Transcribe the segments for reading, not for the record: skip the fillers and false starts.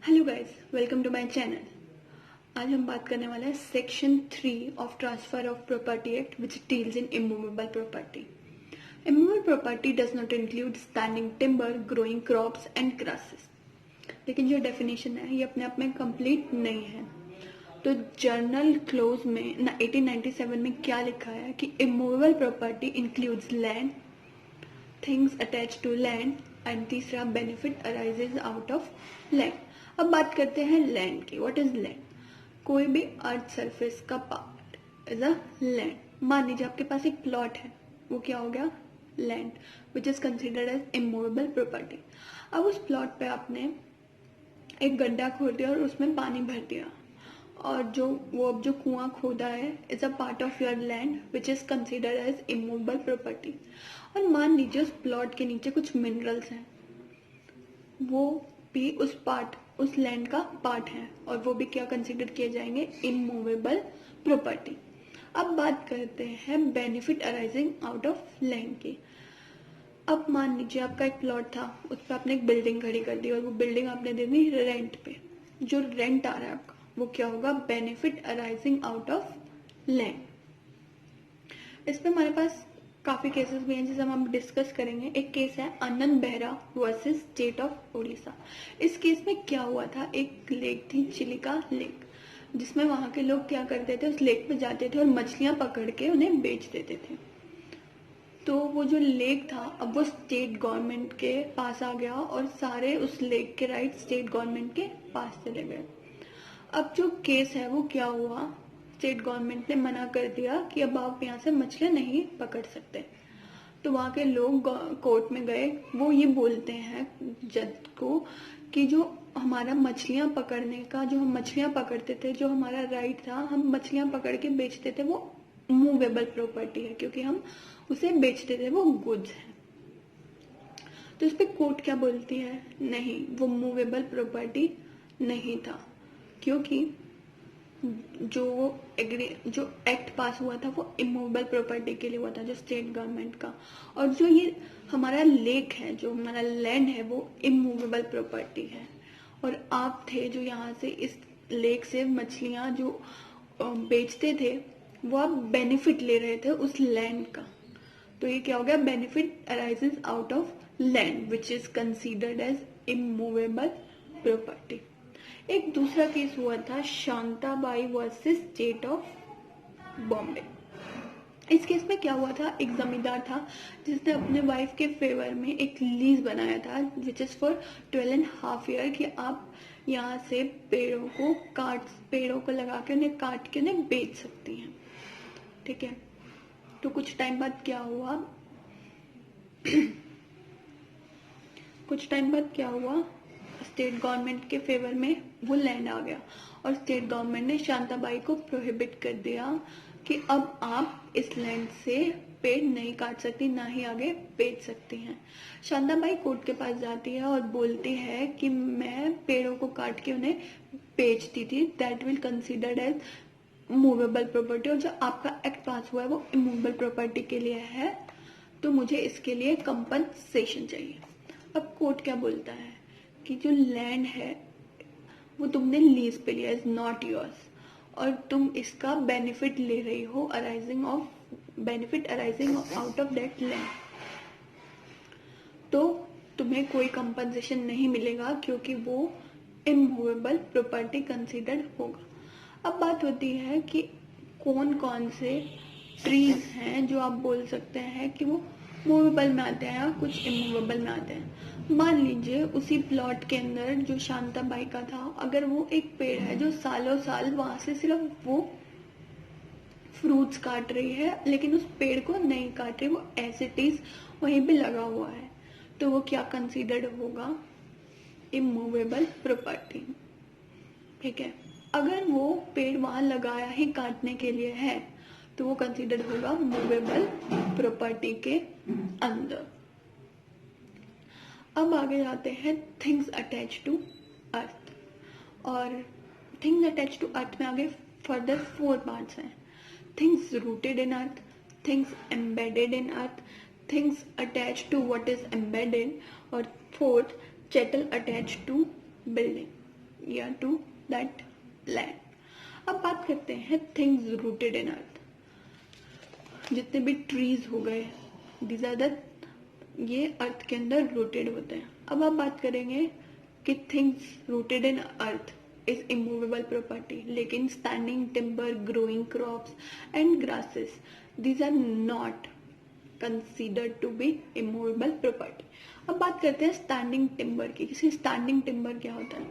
Hello guys, welcome to my channel. आज हम बात करने वाले हैं section 3 of transfer of property act which deals in immovable property. Immovable property does not include standing timber, growing crops and grasses. लेकिन जो definition है ये अपने आप में कंप्लीट नहीं है। तो जर्नल क्लोज में 1897 में क्या लिखा है कि immovable property includes land, things attach to land and तीसरा benefit arises out of land. अब बात करते हैं लैंड की। What is land? कोई भी अर्थ सरफेस का पार्ट इज अ लैंड। मान लीजिए आपके पास एक प्लॉट है, वो क्या हो गया? Land, which is considered as immovable property. अब उस प्लॉट पे आपने एक गड्ढा खोद दिया और उसमें पानी भर दिया, और अब जो कुआं खोदा है is a part of your land which is considered as immovable property. और मान लीजिए उस प्लॉट के नीचे कुछ मिनरल्स हैं, वो भी उस लैंड का पार्ट है और वो भी क्या कंसिडर किए जाएंगे? Immovable property. अब बात करते हैं benefit arising out of land की। अब मान लीजिए आपका एक प्लॉट था, उस पर आपने एक बिल्डिंग खड़ी कर दी और वो बिल्डिंग आपने दे दी रेंट पे। जो रेंट आ रहा है आपका वो क्या होगा? Benefit arising out of land. इस पे हमारे पास काफी केसेस भी हैं जिसे हम डिस्कस करेंगे। एक केस है Anand Behera versus state of Orissa. इस केस में क्या हुआ था? एक लेक थी, चिलिका लेक, जिसमें वहां के लोग क्या करते थे? उस लेक पे जाते थे और मछलियां पकड़ के उन्हें बेच देते थे। तो वो जो लेक था अब वो स्टेट गवर्नमेंट के पास आ गया और सारे उस लेक के राइट स्टेट गवर्नमेंट के पास चले गए। अब जो केस है वो क्या हुआ? स्टेट गवर्नमेंट ने मना कर दिया कि अब आप यहाँ से मछलियां नहीं पकड़ सकते। तो वहां के लोग कोर्ट में गए, वो ये बोलते हैं जज को कि जो हमारा मछलियां पकड़ने का, जो हम मछलियां पकड़ते थे, जो हमारा राइट था, हम मछलियां पकड़ के बेचते थे, वो मूवेबल प्रॉपर्टी है क्योंकि हम उसे बेचते थे, वो गुड्स है। तो इस पे कोर्ट क्या बोलती है? नहीं, वो मूवेबल प्रॉपर्टी नहीं था, क्योंकि जो एक्ट पास हुआ था वो इमूवेबल प्रॉपर्टी के लिए हुआ था, जो स्टेट गवर्नमेंट का। और जो ये हमारा लेक है, जो हमारा लैंड है, वो इमूवेबल प्रॉपर्टी है। और आप थे जो यहाँ से इस लेक से मछलियां जो बेचते थे, वो आप बेनिफिट ले रहे थे उस लैंड का। तो ये क्या हो गया? Benefit arises out of land which is considered as immovable property. एक दूसरा केस हुआ था Shantabai versus state of Bombay. इस केस में क्या हुआ था? एक जमींदार था जिसने अपने वाइफ के फेवर में एक लीज बनाया था विच इज फॉर 12.5 ईयर कि आप यहाँ से पेड़ों को लगा के उन्हें काट के उन्हें बेच सकती हैं। ठीक है। तो कुछ टाइम बाद क्या हुआ? स्टेट गवर्नमेंट के फेवर में वो लैंड आ गया और स्टेट गवर्नमेंट ने शांताबाई को प्रोहिबिट कर दिया कि अब आप इस लैंड से पेड़ नहीं काट सकती, ना ही आगे बेच सकती हैं। शांताबाई कोर्ट के पास जाती है और बोलती है कि मैं पेड़ों को काट के उन्हें बेचती थी, that will considered as movable property, और जो आपका एक्ट पास हुआ है वो इमूवेबल प्रॉपर्टी के लिए है, तो मुझे इसके लिए कंपनसेशन चाहिए। अब कोर्ट क्या बोलता है कि जो लैंड है वो तुमने लीज पे लिया, इज नॉट योर्स, और तुम इसका बेनिफिट ले रही हो arising out of that land, तो तुम्हें कोई कंपनसेशन नहीं मिलेगा क्योंकि वो इमूवेबल प्रॉपर्टी कंसिडर्ड होगा। अब बात होती है कि कौन कौन से ट्रीज हैं जो आप बोल सकते हैं कि वो मूवेबल में आते हैं या कुछ इमूवेबल में आते हैं। मान लीजिए उसी प्लॉट के अंदर जो शांताबाई का था, अगर वो एक पेड़ है जो सालों साल वहां से सिर्फ वो फ्रूट्स काट रही है लेकिन उस पेड़ को नहीं काट रही, वो एज इट इज वहीं पे लगा हुआ है, तो वो क्या कंसीडर्ड होगा? Immovable property. ठीक है। अगर वो पेड़ वहां लगाया ही काटने के लिए है तो वो कंसीडर्ड होगा मूवेबल प्रॉपर्टी के अंदर। अब आगे जाते हैं थिंग्स अटैच टू अर्थ। और थिंग्स अटैच टू अर्थ में आगे फर्दर 4 पार्ट्स हैं। Things rooted in earth, things embedded in earth, things attach to what is embedded, और fourth chattel attach to building. या टू दैट लैंड. अब बात करते हैं थिंग्स रूटेड इन अर्थ. जितने भी ट्रीज हो गए, दीज आर द, ये अर्थ के अंदर रूटेड होते हैं. अब आप बात करेंगे कि things rooted in earth is immovable property, लेकिन standing timber, growing crops and grasses, these are not considered to be immovable property. अब बात करते हैं स्टैंडिंग टिम्बर की. किसी स्टैंडिंग टिम्बर क्या होता है?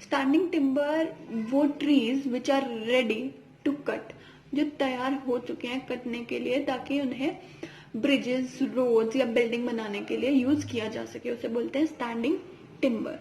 स्टैंडिंग टिम्बर वो trees which are ready to cut, जो तैयार हो चुके हैं कटने के लिए, ताकि उन्हें ब्रिजेस, रोड्स या बिल्डिंग बनाने के लिए यूज किया जा सके, उसे बोलते हैं स्टैंडिंग टिम्बर.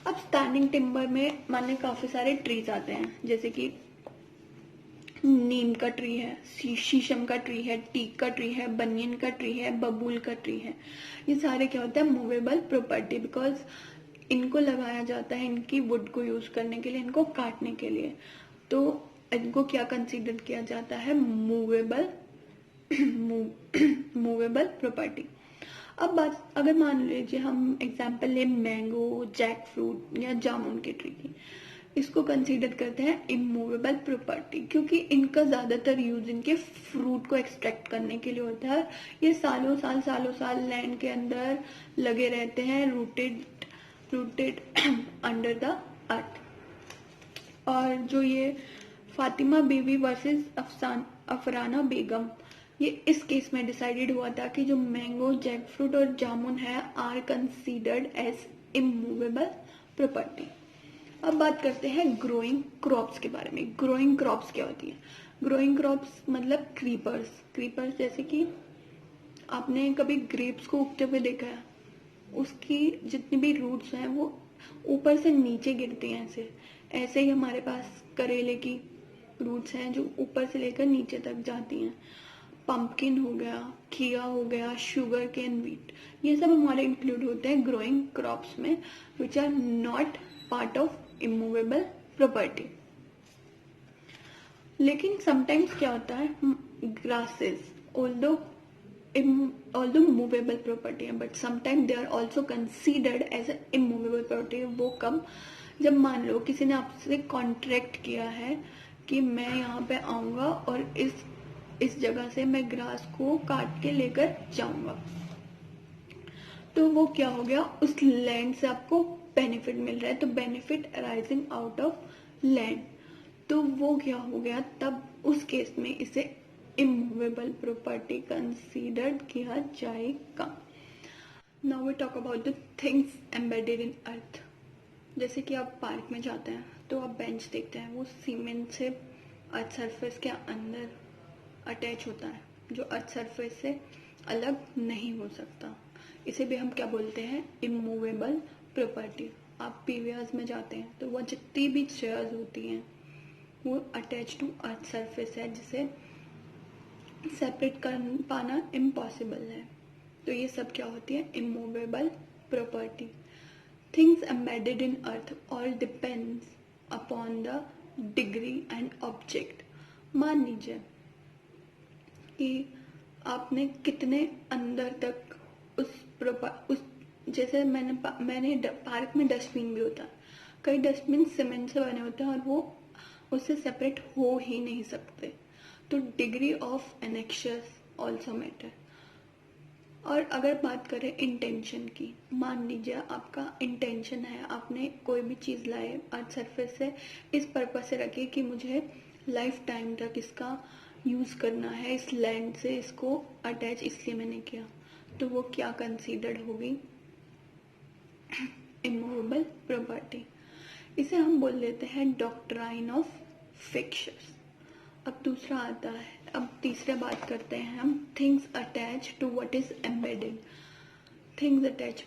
अब स्टैंडिंग टिम्बर में मान लें काफी सारे ट्रीज आते हैं, जैसे कि नीम का ट्री है, शीशम का ट्री है, टीक का ट्री है, बनियन का ट्री है, बबूल का ट्री है. ये सारे क्या होता है? मूवेबल प्रॉपर्टी, बिकॉज इनको लगाया जाता है इनकी वुड को यूज करने के लिए, इनको काटने के लिए. तो इनको क्या कंसीडर किया जाता है? Movable movable property. अब बात, अगर मान लीजिए हम एग्जाम्पल लें मैंगो, जैक फ्रूट या जामुन के ट्री की, इसको कंसीडर करते हैं इमूवेबल प्रॉपर्टी, क्योंकि इनका ज्यादातर यूज इनके फ्रूट को एक्सट्रैक्ट करने के लिए होता है. ये सालों साल लैंड के अंदर लगे रहते हैं, रूटेड अंडर द अर्थ. और जो ये फातिमा बीवी वर्सेस अफराना बेगम, ये इस केस में डिसाइडेड हुआ था कि जो मैंगो, जैक फ्रूट और जामुन है are considered as immovable property. अब बात करते हैं ग्रोइंग क्रॉप्स के बारे में. ग्रोइंग क्रॉप्स क्या होती है? ग्रोइंग क्रॉप्स मतलब क्रीपर्स जैसे कि आपने कभी ग्रेप्स को उगते हुए देखा है? उसकी जितनी भी रूट्स हैं वो ऊपर से नीचे गिरती हैं. ऐसे ही हमारे पास करेले की रूट्स हैं जो ऊपर से लेकर नीचे तक जाती हैं. पंपकिन हो गया, खीरा हो गया, शुगर केन, व्हीट, ये सब हमारे इंक्लूड होते हैं ग्रोइंग क्रॉप्स में, which are not part of immovable property. लेकिन समटाइम्स क्या होता है, ग्रासेस ऑल्दो मूवेबल प्रॉपर्टी है, but sometime they are also considered as a immovable property. वो कब? जब मान लो किसी ने आपसे कॉन्ट्रैक्ट किया है कि मैं यहाँ पे आऊंगा और इस जगह से मैं ग्रास को काट के लेकर जाऊंगा, तो वो क्या हो गया? उस लैंड से आपको बेनिफिट मिल रहा है, तो benefit arising out of land, तो वो क्या हो गया? तब उस केस में इसे इमूवेबल प्रॉपर्टी कंसीडर्ड किया जाएगा. Now we talk about the things embedded in earth. जैसे कि आप पार्क में जाते हैं तो आप बेंच देखते हैं, वो सीमेंट से अर्थ सरफेस के अंदर अटैच होता है, जो अर्थ सरफेस से अलग नहीं हो सकता. इसे भी हम क्या बोलते हैं? Immovable property. आप पीवीआर्स में जाते हैं तो वह जितनी भी चेयर्स होती हैं वो अटैच टू अर्थ सरफेस है, जिसे सेपरेट कर पाना इम्पॉसिबल है. तो ये सब क्या होती है? Immovable property. Things embedded in earth all depends upon the degree and object. मान लीजिए कि आपने कितने अंदर तक उस जैसे मैंने पार्क में डस्टबिन भी होता है, कई डस्टबिन सीमेंट से बने होते हैं और वो उससे सेपरेट हो ही नहीं सकते. तो डिग्री ऑफ एनेक्शस ऑल्सो मैटर. और अगर बात करें इंटेंशन की, मान लीजिए आपका इंटेंशन है, आपने कोई भी चीज़ लाए अर्थ सरफेस से इस पर्पज से रखी कि मुझे लाइफ टाइम तक इसका यूज़ करना है, इस लैंड से इसको अटैच इसलिए मैंने किया, तो वो क्या कंसीडर्ड होगी? Immovable property. इसे हम बोल लेते हैं डॉक्ट्राइन ऑफ फिक्शंस. अब दूसरा आता है, अब तीसरे बात करते हैं हम things attach to what is embedded. Things attach,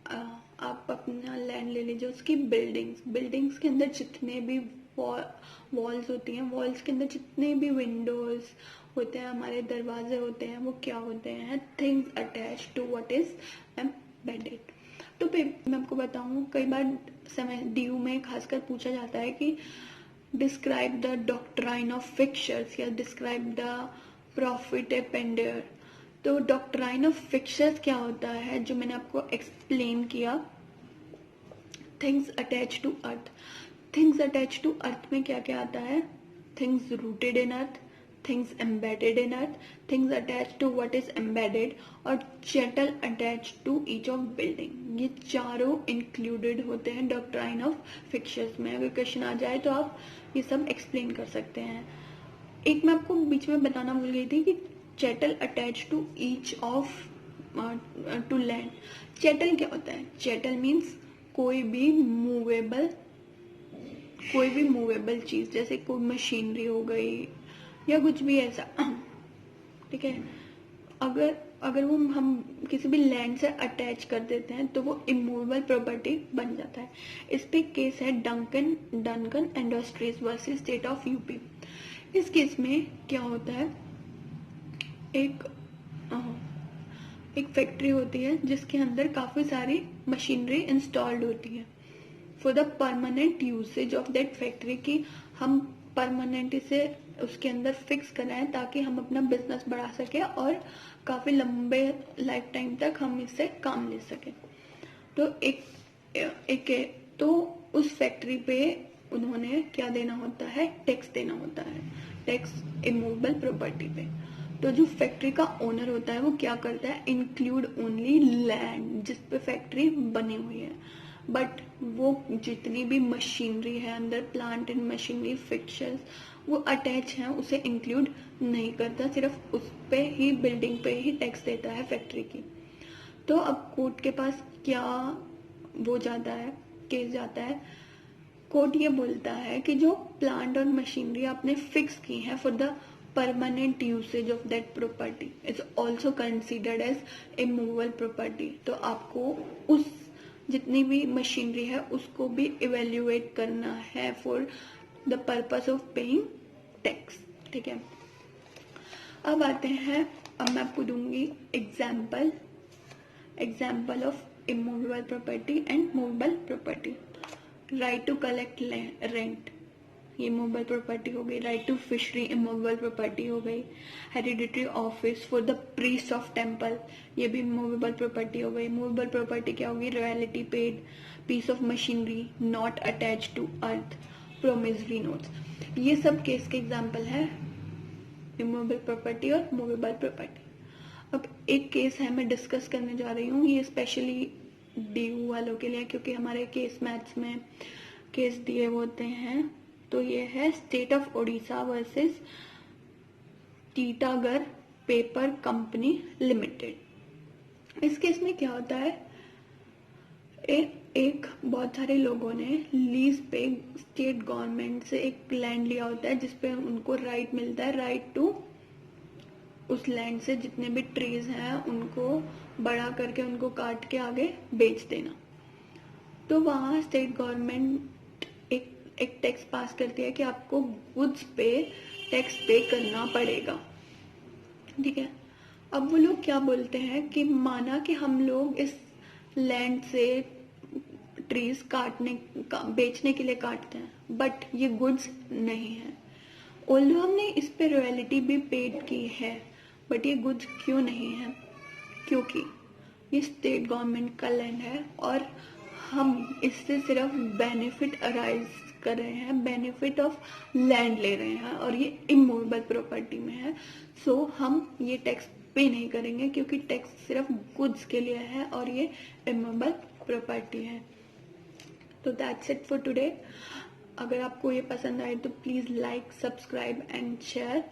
आप अपना लैंड ले लीजिए, उसकी बिल्डिंग्स के अंदर जितने भी वॉल्स होती हैं, वॉल्स के अंदर जितने भी विंडोज होते हैं, हमारे दरवाजे होते हैं, वो क्या होते हैं? Things attach to what is embedded. तो मैं आपको बताऊं, कई बार समय DU में खासकर पूछा जाता है कि describe the doctrine of fictions या डिस्क्राइब द प्रॉफिटेपेंडर. तो डॉक्ट्राइन ऑफ फिक्शंस क्या होता है, जो मैंने आपको एक्सप्लेन किया, things attach to earth. Things attach to earth में क्या क्या आता है? Things rooted in earth, things embedded in earth, things attach to what is embedded, और chattel attach to each of building. ये चारों इंक्लूडेड होते हैं डॉक्ट्राइन ऑफ फिक्शंस में। अगर क्वेश्चन आ जाए तो आप ये सब एक्सप्लेन कर सकते हैं। एक मैं आपको बीच में बताना भूल गई थी कि chattel attach to each of to land. Chattel क्या होता है? चैटल मीन्स कोई भी मूवेबल चीज, जैसे कोई मशीनरी हो गई या कुछ भी ऐसा, ठीक है। अगर अगर वो हम किसी भी लैंड से अटैच कर देते हैं तो वो इमूवेबल प्रॉपर्टी बन जाता है। इस पे केस है Duncan industries versus state of UP. इस केस में क्या होता है, एक फैक्ट्री होती है जिसके अंदर काफी सारी मशीनरी इंस्टॉल्ड होती है for the permanent usage of that factory, की हम परमानेंट इसे उसके अंदर फिक्स कराएं ताकि हम अपना बिजनेस बढ़ा सके और काफी लंबे लाइफ टाइम तक हम इससे काम ले सके। तो तो उस फैक्ट्री पे उन्होंने क्या देना होता है? टैक्स देना होता है, टैक्स इमूवेबल प्रॉपर्टी पे। तो जो फैक्ट्री का ओनर होता है वो क्या करता है? इंक्लूड ओनली लैंड जिस पे फैक्ट्री बनी हुई है, बट वो जितनी भी मशीनरी है अंदर, प्लांट एंड मशीनरी फिक्चर्स, वो अटैच हैं, उसे इंक्लूड नहीं करता, सिर्फ उस पे ही, बिल्डिंग पे ही टैक्स देता है फैक्ट्री की। तो अब कोर्ट के पास क्या वो जाता है, केस जाता है। कोर्ट ये बोलता है कि जो प्लांट और मशीनरी आपने फिक्स की है for the permanent usage of that property is also considered as immovable property. तो आपको उस जितनी भी मशीनरी है उसको भी इवेल्युएट करना है for the purpose of paying tax, ठीक है। अब आते हैं, अब मैं आपको दूंगी example of immovable property and movable property. Right to collect rent, ये मूवेबल प्रॉपर्टी हो गई। Right to fishery immovable property हो गई। Hereditary office for the priest of temple, ये भी मूवेबल प्रॉपर्टी हो गई। मूवेबल प्रॉपर्टी क्या होगी? Royalty paid, piece of machinery not attach to earth, promissory notes. ये सब केस के एग्जाम्पल है इमूवेबल प्रॉपर्टी और मूवेबल प्रॉपर्टी। अब एक केस है मैं डिस्कस करने जा रही हूँ, ये स्पेशली DU वालों के लिए, क्योंकि हमारे केस मैथ्स में केस दिए होते हैं। तो ये है state of Odisha versus Titagarh paper company limited. इस केस में क्या होता है, एक बहुत सारे लोगों ने लीज पे स्टेट गवर्नमेंट से एक लैंड लिया होता है जिसपे उनको राइट मिलता है, राइट टू उस लैंड से जितने भी ट्रीज हैं उनको बड़ा करके उनको काट के आगे बेच देना। तो वहाँ स्टेट गवर्नमेंट एक टैक्स पास करती है कि आपको गुड्स पे टैक्स पे करना पड़ेगा, ठीक है। अब वो लोग क्या बोलते हैं कि माना कि हम लोग इस लैंड से ट्रीज बेचने के लिए काटते हैं, बट ये गुड्स नहीं है। ऑल्दो हमने इस पे रॉयल्टी भी पेड की है, बट ये गुड्स क्यों नहीं है? क्योंकि ये स्टेट गवर्नमेंट का लैंड है और हम इससे सिर्फ बेनिफिट अराइज कर रहे हैं, बेनिफिट ऑफ लैंड ले रहे हैं, और ये इमूवेबल प्रॉपर्टी में है। सो हम ये टैक्स पे नहीं करेंगे क्योंकि टैक्स सिर्फ गुड्स के लिए है और ये इमूवेबल प्रॉपर्टी है। तो दैट्स इट फॉर टुडे। अगर आपको ये पसंद आए तो please like, subscribe and share.